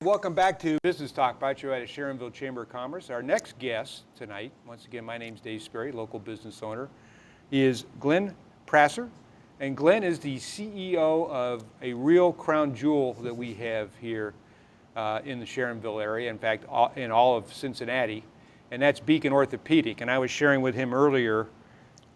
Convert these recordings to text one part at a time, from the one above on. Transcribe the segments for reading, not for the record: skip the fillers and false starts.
Welcome back to Business Talk, brought to you at Sharonville Chamber of Commerce. Our next guest tonight, once again, my name's Dave Sperry, local business owner, is Glenn Prasser. And Glenn is the CEO of a real crown jewel that we have here in the Sharonville area, in fact, in all of Cincinnati, and that's Beacon Orthopedic. And I was sharing with him earlier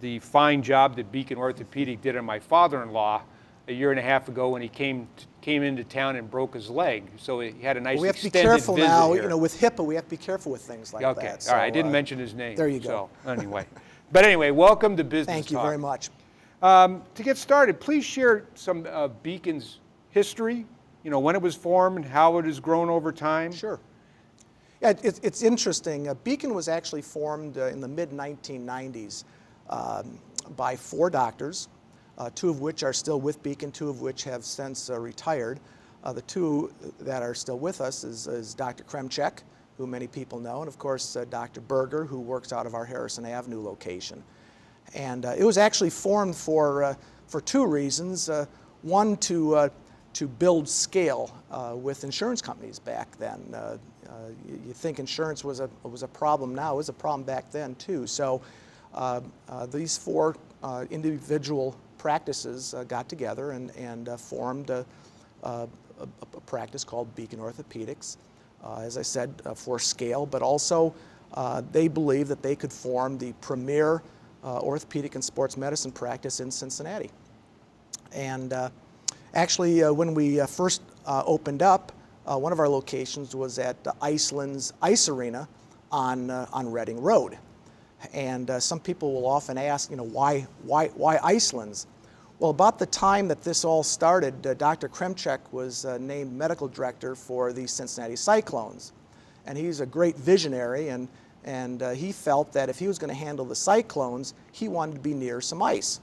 the fine job that Beacon Orthopedic did on my father-in-law a year and a half ago when he came into town and broke his leg. So he had a nice we have to be extended careful visit now. here. You know, with HIPAA, we have to be careful with things like Okay. that. All right. I didn't mention his name. There you go. So anyway, but anyway, welcome to Business Thank you Talk. very much. To get started, please share some Beacon's history. You know, when it was formed and how it has grown over time. Sure. Yeah, it's interesting. Beacon was actually formed in the mid-1990s by 4 doctors, 2 of which are still with Beacon, 2 of which have since retired. The 2 that are still with us is Dr. Kremchek, who many people know, and of course Dr. Berger, who works out of our Harrison Avenue location. And it was actually formed for 2 reasons. One, to build scale with insurance companies back then. You think insurance was a problem now, it was a problem back then too. So these 4 individual practices got together and formed a practice called Beacon Orthopedics, as I said, for scale, but also they believed that they could form the premier orthopedic and sports medicine practice in Cincinnati. And actually, when we first opened up, one of our locations was at Iceland's Ice Arena on Reading Road. And some people will often ask, you know, why Iceland's? Well, about the time that this all started, Dr. Kremchek was named medical director for the Cincinnati Cyclones. And he's a great visionary, and he felt that if he was going to handle the Cyclones, he wanted to be near some ice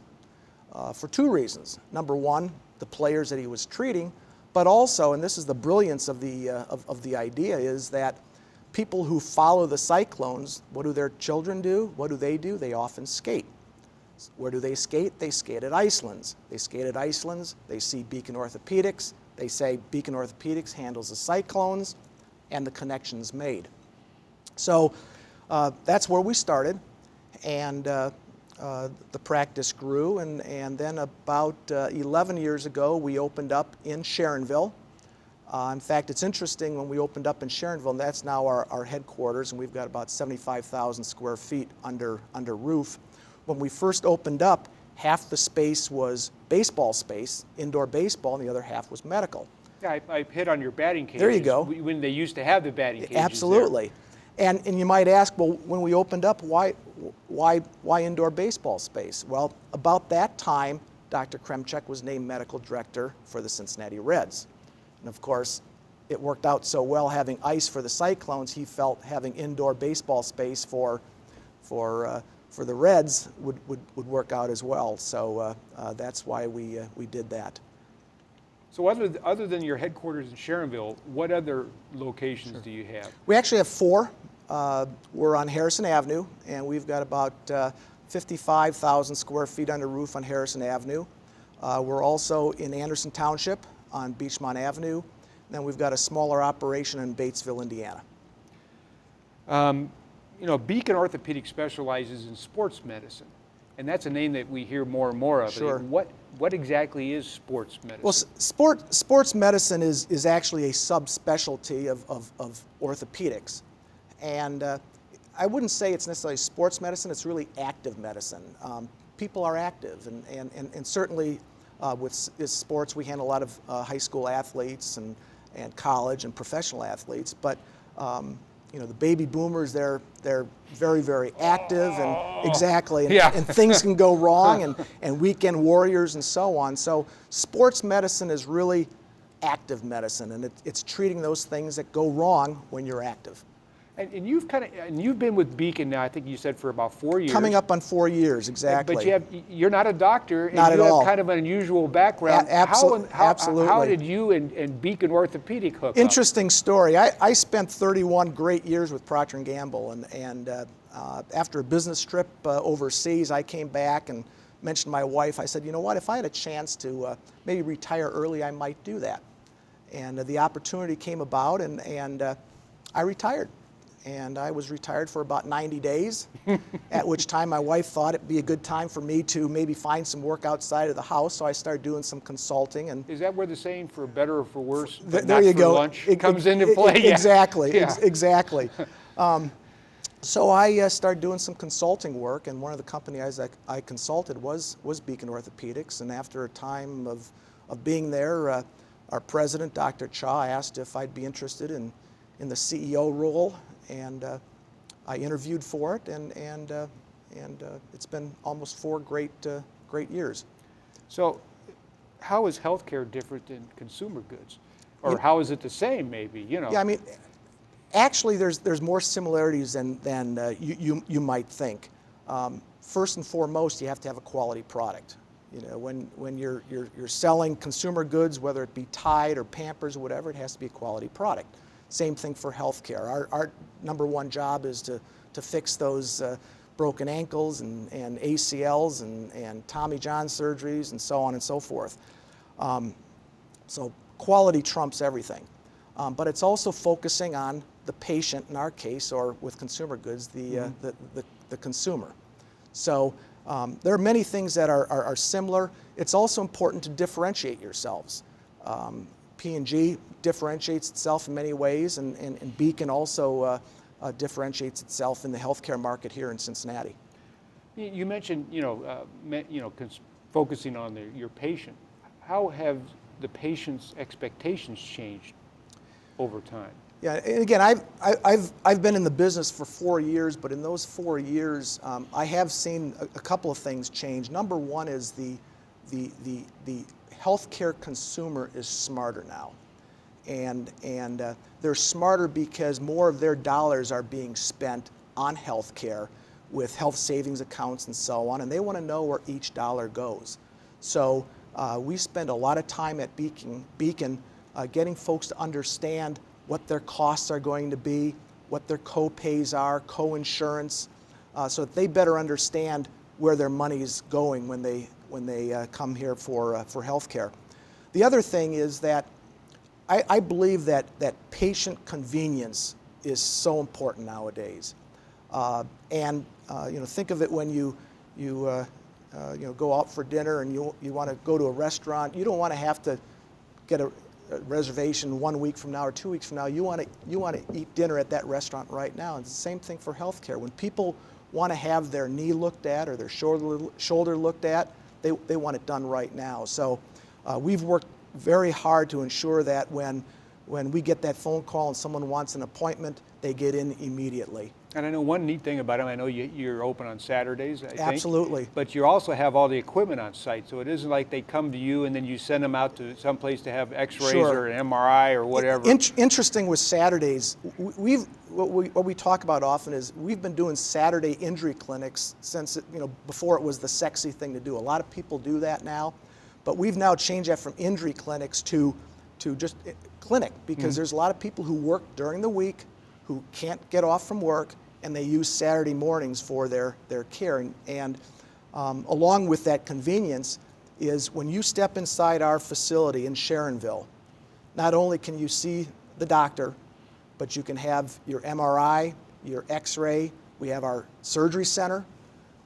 for 2 reasons. Number one, the players that he was treating, but also, and this is the brilliance of the idea, is that people who follow the Cyclones, what do their children do? What do? They often skate. Where do they skate? They skate at Iceland's. They skate at Iceland's, they see Beacon Orthopedics, they say Beacon Orthopedics handles the Cyclones, and the connection's made. So that's where we started, and the practice grew, and then about 11 years ago we opened up in Sharonville. In fact, it's interesting, when we opened up in Sharonville, and that's now our headquarters, and we've got about 75,000 square feet under roof. When we first opened up, half the space was baseball space, indoor baseball, and the other half was medical. Yeah, I hit on your batting cages. There you go. When they used to have the batting cages. Absolutely. And you might ask, well, when we opened up, why indoor baseball space? Well, about that time, Dr. Kremchek was named medical director for the Cincinnati Reds. And of course, it worked out so well having ice for the Cyclones, he felt having indoor baseball space for the Reds would work out as well. So that's why we did that. So other than your headquarters in Sharonville, what other locations do you have? We actually have 4. We're on Harrison Avenue, and we've got about 55,000 square feet under roof on Harrison Avenue. We're also in Anderson Township on Beachmont Avenue. And then we've got a smaller operation in Batesville, Indiana. You know, Beacon Orthopedics specializes in sports medicine, and that's a name that we hear more and more of. Sure. What exactly is sports medicine? Well, sports medicine is actually a subspecialty of orthopedics. And I wouldn't say it's necessarily sports medicine, it's really active medicine. People are active, and certainly with sports, we handle a lot of high school athletes and college and professional athletes, but you know, the baby boomers, they're very, very active, and exactly, and, Yeah. and things can go wrong, and weekend warriors and so on. So sports medicine is really active medicine, and it's treating those things that go wrong when you're active. And you've been with Beacon now, I think you said, for about 4 years. Coming up on 4 years, exactly. But you're not a doctor, and Not at you have all. kind of an unusual background. Absolutely. How did you and Beacon Orthopedic hook up? Interesting story. I spent 31 great years with Procter & Gamble, and after a business trip overseas, I came back and mentioned to my wife, I said, you know what, if I had a chance to maybe retire early, I might do that. And the opportunity came about, and I retired. And I was retired for about 90 days, at which time my wife thought it'd be a good time for me to maybe find some work outside of the house, so I started doing some consulting. And is that where the saying "for better or for worse, but there not you for go. lunch" comes into play? Exactly, Yeah. exactly. So I started doing some consulting work, and one of the companies I consulted was Beacon Orthopedics. And after a time of being there, our president, Dr. Cha, asked if I'd be interested in the CEO role, and I interviewed for it, and it's been almost 4 great years. So, how is healthcare different than consumer goods, or how is it the same? Maybe, you know. Yeah, I mean, actually, there's more similarities than you might think. First and foremost, you have to have a quality product. You know, when you're selling consumer goods, whether it be Tide or Pampers or whatever, it has to be a quality product. Same thing for healthcare. Our number one job is to fix those broken ankles and ACLs and Tommy John surgeries and so on and so forth. So quality trumps everything. But it's also focusing on the patient, in our case, or with consumer goods, the consumer. So there are many things that are similar. It's also important to differentiate yourselves. P&G differentiates itself in many ways, and Beacon also differentiates itself in the healthcare market here in Cincinnati. You mentioned, focusing on your patient. How have the patient's expectations changed over time? Yeah, and again, I've been in the business for 4 years, but in those 4 years, I have seen a couple of things change. Number one is the healthcare consumer is smarter now, and they're smarter because more of their dollars are being spent on healthcare with health savings accounts and so on, and they want to know where each dollar goes. So we spend a lot of time at Beacon getting folks to understand what their costs are going to be, what their co-pays are, co-insurance, so that they better understand where their money is going when they come here for health care. The other thing is that I believe that patient convenience is so important nowadays. Think of it when you go out for dinner and you want to go to a restaurant. You don't want to have to get a reservation 1 week from now or 2 weeks from now. You want to eat dinner at that restaurant right now. And it's the same thing for healthcare. When people want to have their knee looked at or their shoulder looked at, they want it done right now. So we've worked very hard to ensure that when we get that phone call and someone wants an appointment, they get in immediately. And I know one neat thing about them, I know you're open on Saturdays, I think. Absolutely. But you also have all the equipment on site, so it isn't like they come to you and then you send them out to someplace to have x-rays Sure. or an MRI or whatever. Interesting with Saturdays, what we talk about often is we've been doing Saturday injury clinics since before it was the sexy thing to do. A lot of people do that now, but we've now changed that from injury clinics to just clinic, because there's a lot of people who work during the week who can't get off from work, and they use Saturday mornings for their care. And along with that convenience is when you step inside our facility in Sharonville, not only can you see the doctor, but you can have your MRI, your x-ray, we have our surgery center,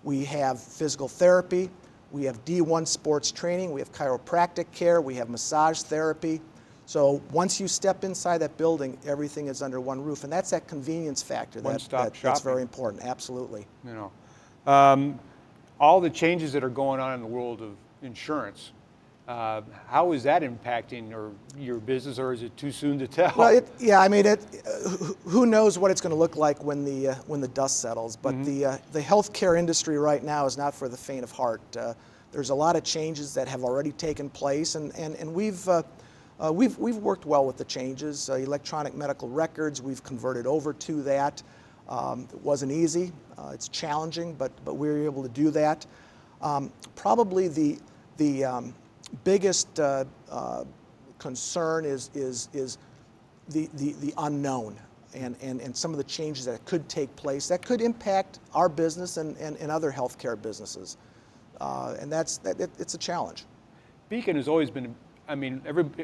we have physical therapy, we have D1 sports training, we have chiropractic care, we have massage therapy. So once you step inside that building, everything is under one roof, and that's that convenience factor. One-stop That's shopping. very important. Absolutely. All the changes that are going on in the world of insurance, how is that impacting your business, or is it too soon to tell? Well, who knows what it's going to look like when the dust settles? But the healthcare industry right now is not for the faint of heart. There's a lot of changes that have already taken place, and we've worked well with the changes. Electronic medical records, we've converted over to that. It wasn't easy. It's challenging, but we were able to do that. Probably the biggest concern is the unknown and some of the changes that could take place that could impact our business and other healthcare businesses. And it's a challenge. Beacon has always been I mean,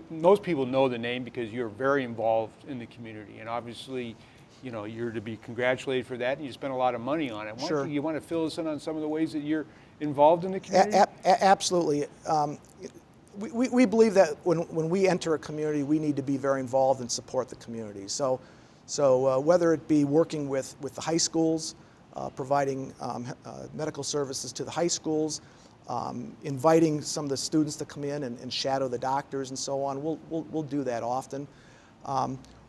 most people know the name because you're very involved in the community, and obviously, you know, you're to be congratulated for that, and you spent a lot of money on it. Sure. You want to fill us in on some of the ways that you're involved in the community? Absolutely. We believe that when we enter a community, we need to be very involved and support the community. So whether it be working with the high schools, providing medical services to the high schools, inviting some of the students to come in and shadow the doctors and so on, we'll do that often.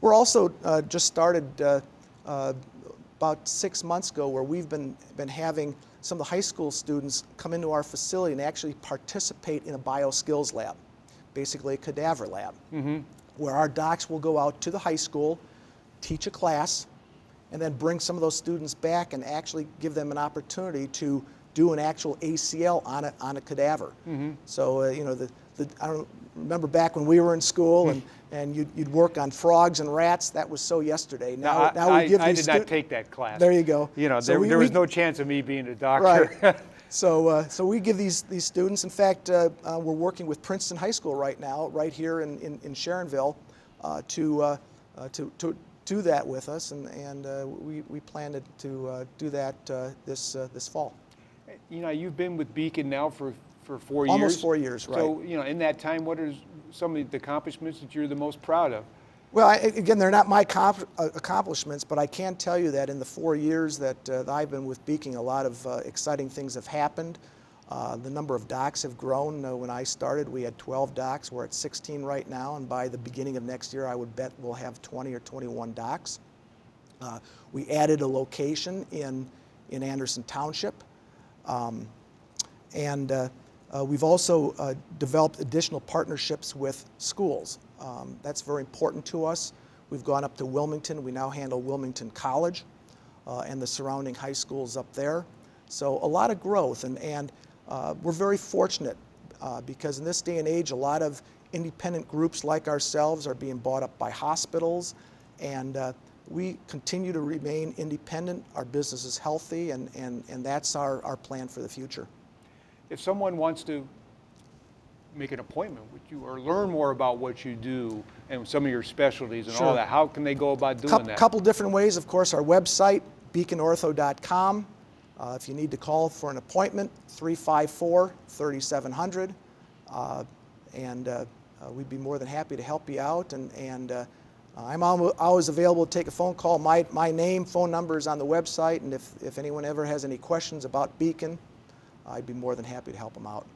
We're also just started about 6 months ago, where we've been having some of the high school students come into our facility and actually participate in a bioskills lab, basically a cadaver lab, where our docs will go out to the high school, teach a class, and then bring some of those students back and actually give them an opportunity to do an actual ACL on a cadaver. So you know, I don't remember back when we were in school and you'd work on frogs and rats. That was so yesterday. Now we give I these did not take that class. There you go. You know, So there was no chance of me being a doctor. Right. So we give these students. In fact, we're working with Princeton High School right now, right here in Sharonville, to do that with us, and we plan to do that this fall. You know, you've been with Beacon now for 4 years. Almost 4 years, right. So, you know, in that time, what are some of the accomplishments that you're the most proud of? Well, again, they're not my accomplishments, but I can tell you that in the 4 years that I've been with Beacon, a lot of exciting things have happened. The number of docs have grown. When I started, we had 12 docs. We're at 16 right now, and by the beginning of next year, I would bet we'll have 20 or 21 docs. We added a location in Anderson Township, and we've also developed additional partnerships with schools. That's very important to us. We've gone up to Wilmington. We now handle Wilmington College and the surrounding high schools up there. So a lot of growth, and we're very fortunate because in this day and age, a lot of independent groups like ourselves are being bought up by hospitals, and we continue to remain independent. Our business is healthy, and that's our plan for the future. If someone wants to make an appointment with you or learn more about what you do and some of your specialties and all that, how can they go about doing that? A couple different ways. Of course, our website, beaconortho.com. If you need to call for an appointment, 354-3700. And we'd be more than happy to help you out. And I'm always available to take a phone call. My name, phone number is on the website. And if anyone ever has any questions about Beacon, I'd be more than happy to help them out.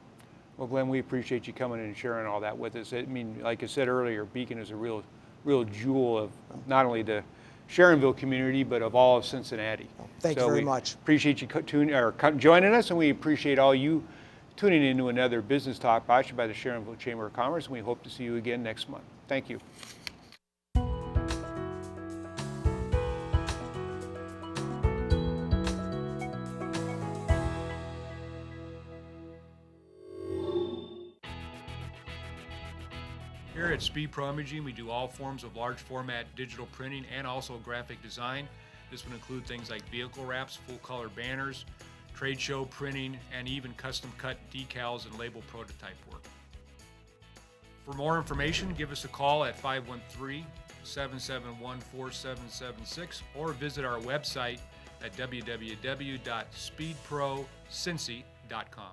Well, Glenn, we appreciate you coming and sharing all that with us. I mean, like I said earlier, Beacon is a real jewel of not only the Sharonville community, but of all of Cincinnati. Thank you very much. Appreciate you joining us, and we appreciate all you tuning into another Business Talk brought to you by the Sharonville Chamber of Commerce, and we hope to see you again next month. Thank you. Here at Speed Pro Imaging, we do all forms of large format digital printing and also graphic design. This would include things like vehicle wraps, full color banners, trade show printing, and even custom cut decals and label prototype work. For more information, give us a call at 513-771-4776 or visit our website at www.speedprocincy.com.